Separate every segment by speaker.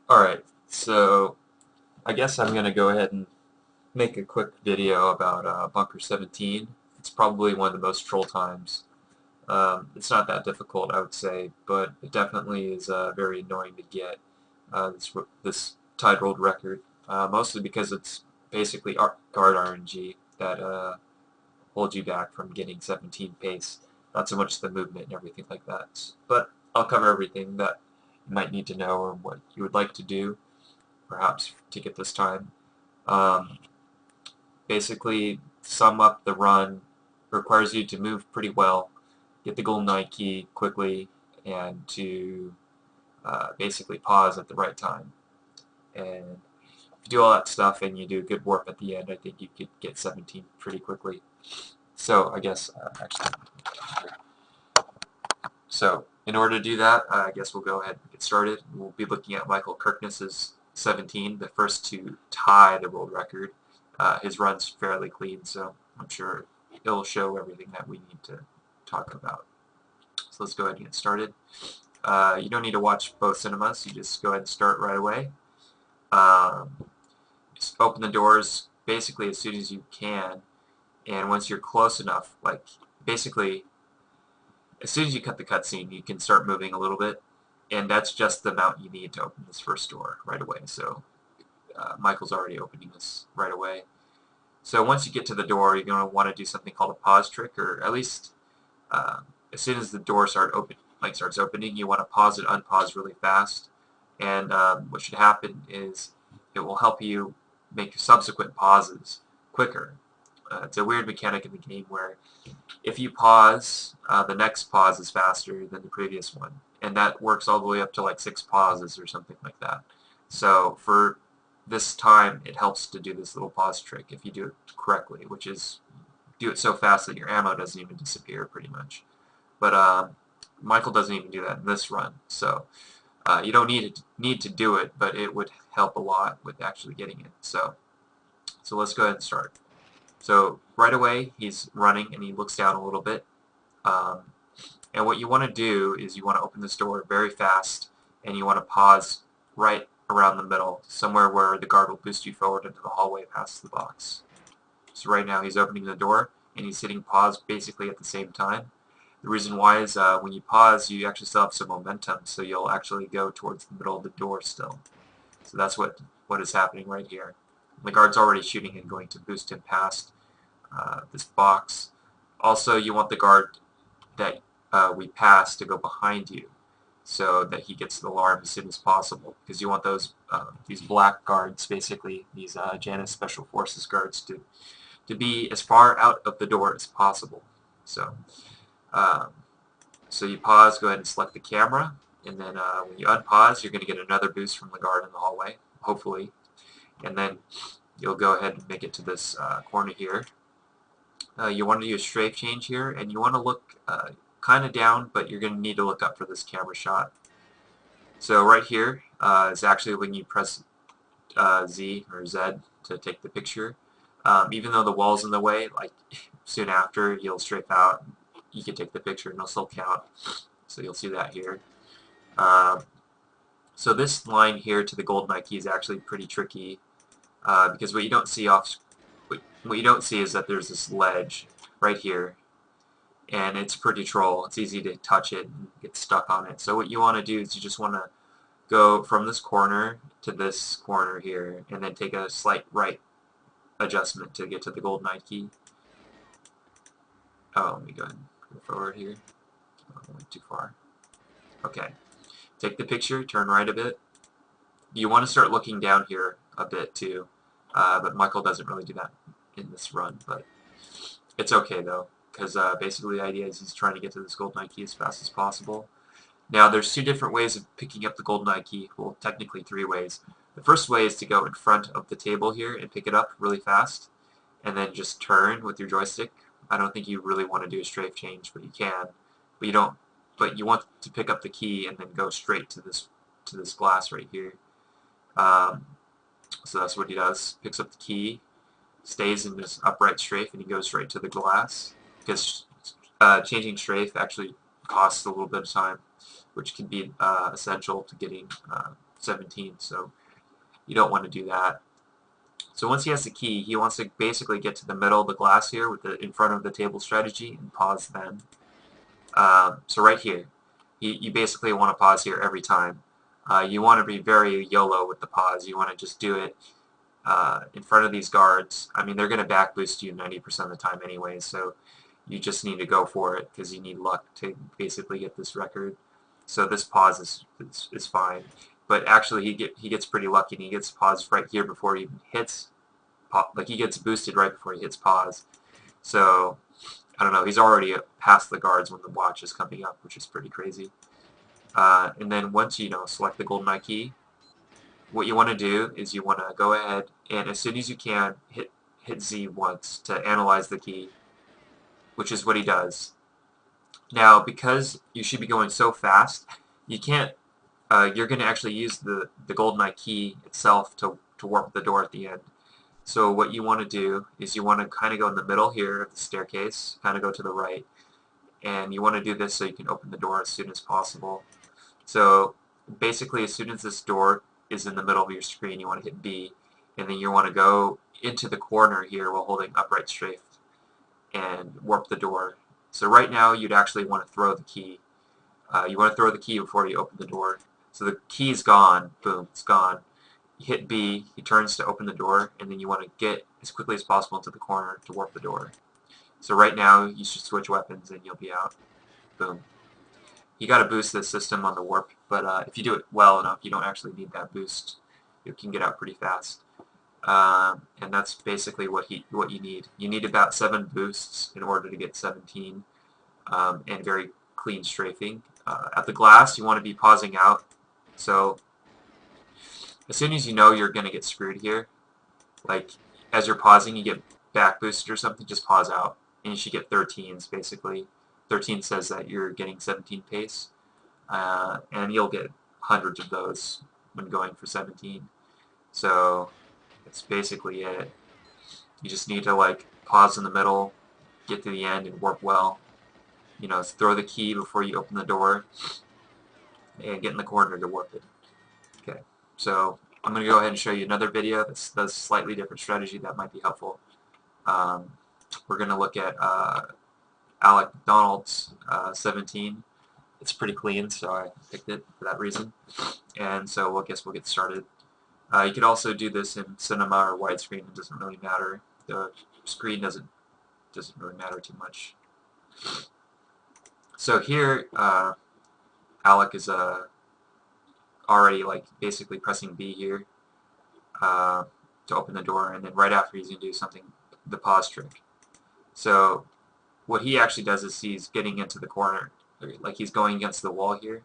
Speaker 1: Alright, so I guess I'm going to go ahead and make a quick video about Bunker 17. It's probably one of the most troll times. It's not that difficult, I would say, but it definitely is very annoying to get this tied rolled record, mostly because it's basically guard RNG that holds you back from getting 17 pace, not so much the movement and everything like that. But I'll cover everything that you might need to know or what you would like to do perhaps to get this time. Um, Basically, sum up the run requires you to move pretty well, get the golden knight key quickly, and to basically pause at the right time. And if you do all that stuff and you do good work at the end, I think you could get 17 pretty quickly. So I guess actually, so in order to do that, I guess we'll go ahead and get started. We'll be looking at Michael Kirkness's 17, the first to tie the world record. His run's fairly clean, so I'm sure it'll show everything that we need to talk about. So let's go ahead and get started. You don't need to watch both cinemas. You just go ahead and start right away. Just open the doors basically as soon as you can, and once you're close enough, like basically as soon as you cut the cutscene, you can start moving a little bit, and that's just the amount you need to open this first door right away. So Michael's already opening this right away. So once you get to the door, you're going to want to do something called a pause trick, or at least uh, as soon as the door starts opening, you want to pause it, unpause really fast. And what should happen is it will help you make subsequent pauses quicker. It's a weird mechanic in the game where if you pause, the next pause is faster than the previous one, and that works all the way up to like 6 pauses or something like that. So for this time, it helps to do this little pause trick if you do it correctly, which is do it so fast that your ammo doesn't even disappear pretty much. But Michael doesn't even do that in this run, so you don't need to do it, but it would help a lot with actually getting it. So let's go ahead and start. So right away, he's running and he looks down a little bit. Um, and what you want to do is you want to open this door very fast and you want to pause right around the middle, somewhere where the guard will boost you forward into the hallway past the box. So right now he's opening the door and he's hitting pause basically at the same time. The reason why is when you pause, you actually still have some momentum, so you'll actually go towards the middle of the door still. So that's what is happening right here. The guard's already shooting and going to boost him past this box. Also, you want the guard that we pass to go behind you so that he gets the alarm as soon as possible, because you want these black guards, basically these Janus Special Forces guards, to be as far out of the door as possible. So, um, so you pause, go ahead and select the camera, and then when you unpause, you're going to get another boost from the guard in the hallway, hopefully, and then you'll go ahead and make it to this corner here. You want to do a strafe change here, and you want to look kind of down, but you're going to need to look up for this camera shot. So right here is actually when you press Z or Z to take the picture. Even though the wall's in the way, like soon after you'll strafe out, you can take the picture and it'll still count. So you'll see that here. So this line here to the gold Nike is actually pretty tricky because what you don't see is that there's this ledge right here, and it's pretty troll. It's easy to touch it and get stuck on it. So what you want to do is you just want to go from this corner to this corner here, and then take a slight right adjustment to get to the gold Nike. Oh, let me go ahead and go forward here. Oh, I went too far. Okay. Take the picture, turn right a bit. You want to start looking down here a bit too, but Michael doesn't really do that in this run, but it's okay though, because basically the idea is he's trying to get to this gold Nike as fast as possible. Now there's 2 different ways of picking up the gold Nike, well technically 3 ways. The first way is to go in front of the table here and pick it up really fast, and then just turn with your joystick. I don't think you really want to do a strafe change, but you can. But you don't. But you want to pick up the key and then go straight to this glass right here. So that's what he does. Picks up the key, stays in this upright strafe, and he goes straight to the glass. Because changing strafe actually costs a little bit of time, which can be essential to getting 17, so you don't want to do that. So once he has the key, he wants to basically get to the middle of the glass here with the in front of the table strategy and pause then. So right here, you basically want to pause here every time. You want to be very YOLO with the pause. You want to just do it in front of these guards. I mean, they're going to back boost you 90% of the time anyway, so you just need to go for it because you need luck to basically get this record. So this pause is fine. But actually, he gets pretty lucky, and he gets paused right here before he even hits. Like, he gets boosted right before he hits pause. So I don't know, he's already past the guards when the watch is coming up, which is pretty crazy. And then once you select the golden eye key, what you want to do is you want to go ahead and as soon as you can hit Z once to analyze the key, which is what he does. Now, because you should be going so fast, you can't. You're going to actually use the golden eye key itself to warp the door at the end. So what you want to do is you want to kind of go in the middle here of the staircase, kind of go to the right, and you want to do this so you can open the door as soon as possible. So basically, as soon as this door is in the middle of your screen, you want to hit B, and then you want to go into the corner here while holding upright strafe and warp the door. So right now, you'd actually want to throw the key. You want to throw the key before you open the door. So the key's gone. Boom, it's gone. You hit B, he turns to open the door, and then you want to get as quickly as possible into the corner to warp the door. So right now, you should switch weapons and you'll be out. Boom. You got to boost this system on the warp, but if you do it well enough, you don't actually need that boost. You can get out pretty fast. And that's basically what you need. You need about 7 boosts in order to get 17, and very clean strafing. At the glass, you want to be pausing out. So as soon as you know you're going to get screwed here, like as you're pausing, you get back boosted or something, just pause out. And you should get 13s, basically. 13 says that you're getting 17 pace. And you'll get hundreds of those when going for 17. So that's basically it. You just need to like pause in the middle, get to the end, and warp well. Throw the key before you open the door, and get in the corner to warp it. Okay, so I'm going to go ahead and show you another video that's a slightly different strategy that might be helpful. We're going to look at Alec Donald's 17. It's pretty clean, so I picked it for that reason. And so I guess we'll get started. You could also do this in cinema or widescreen. It doesn't really matter. The screen doesn't really matter too much. So here, Alec is already like basically pressing B here to open the door, and then right after he's going to do something, the pause trick. So what he actually does is he's getting into the corner, like he's going against the wall here,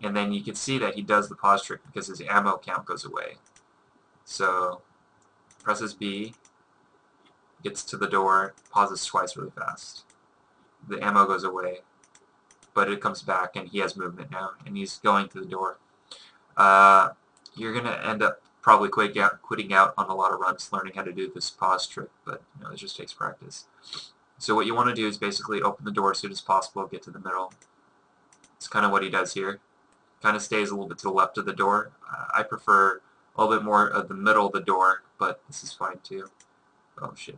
Speaker 1: and then you can see that he does the pause trick because his ammo count goes away. So presses B, gets to the door, pauses twice really fast. The ammo goes away, but it comes back and he has movement now, and he's going through the door. You're going to end up probably quitting out on a lot of runs learning how to do this pause trick, but it just takes practice. So what you want to do is basically open the door as soon as possible, get to the middle. It's kind of what he does here. Kind of stays a little bit to the left of the door. I prefer a little bit more of the middle of the door, but this is fine too. Oh shit.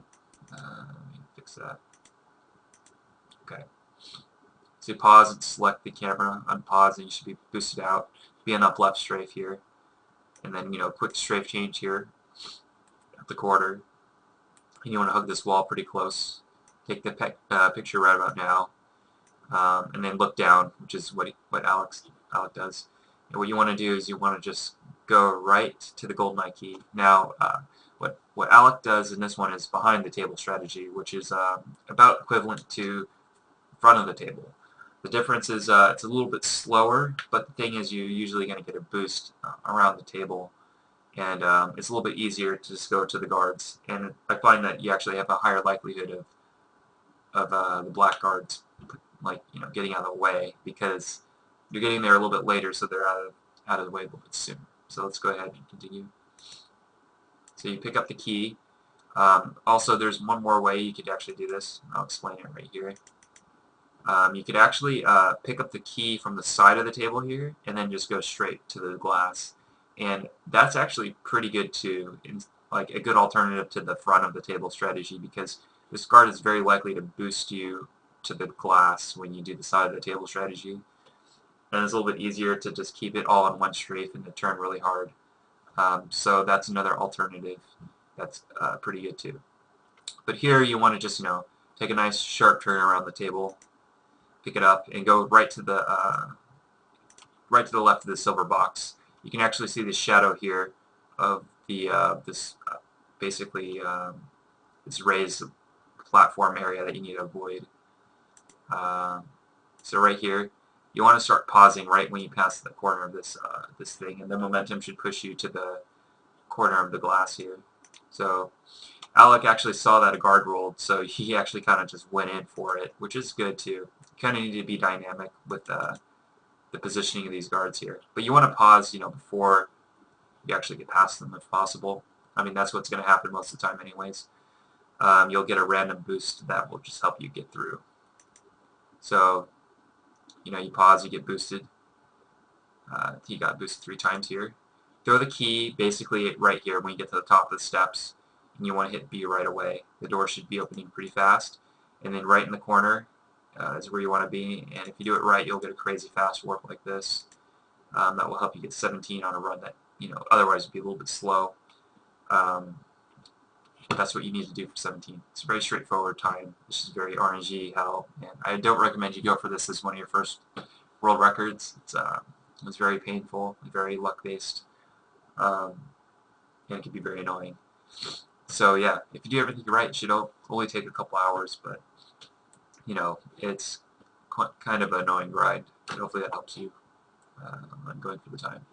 Speaker 1: Let me fix that. Okay. So you pause and select the camera, unpause, and you should be boosted out. Be an up left strafe here. And then, quick strafe change here at the quarter. And you want to hug this wall pretty close. Take the picture right about now. And then look down, which is what Alec does. And what you want to do is you want to just go right to the golden eye key. Now, what Alec does in this one is behind the table strategy, which is about equivalent to front of the table. The difference is it's a little bit slower, but the thing is you're usually going to get a boost around the table, and it's a little bit easier to just go to the guards. And I find that you actually have a higher likelihood of the black guards, getting out of the way, because you're getting there a little bit later, so they're out of the way a little bit sooner. So let's go ahead and continue. So you pick up the key. Also, there's one more way you could actually do this. I'll explain it right here. You could actually pick up the key from the side of the table here and then just go straight to the glass. and that's actually pretty good too, like a good alternative to the front of the table strategy, because this guard is very likely to boost you to the glass when you do the side of the table strategy, and it's a little bit easier to just keep it all on one strafe and to turn really hard. So that's another alternative that's pretty good too. But here you want to just, take a nice sharp turn around the table, pick it up, and go right to the left of the silver box. You can actually see the shadow here of the this basically this raised platform area that you need to avoid. Um, so right here, you want to start pausing right when you pass the corner of this thing, and the momentum should push you to the corner of the glass here. So Alec actually saw that a guard rolled, so he actually kind of just went in for it, which is good too. You kind of need to be dynamic with the positioning of these guards here. But you want to pause, before you actually get past them if possible. I mean, that's what's going to happen most of the time anyways. You'll get a random boost that will just help you get through. So, you pause, you get boosted. He got boosted 3 times here. Throw the key basically right here when you get to the top of the steps, and you want to hit B right away. The door should be opening pretty fast. And then right in the corner is where you want to be, and if you do it right, you'll get a crazy fast warp like this. That will help you get 17 on a run that, otherwise would be a little bit slow. That's what you need to do for 17. It's a very straightforward time. This is very RNG hell, and I don't recommend you go for this as one of your first world records. It's very painful, very luck-based, and it can be very annoying. So yeah, if you do everything right, it should only take a couple hours, but it's kind of an annoying grind. And hopefully that helps you on going through the time.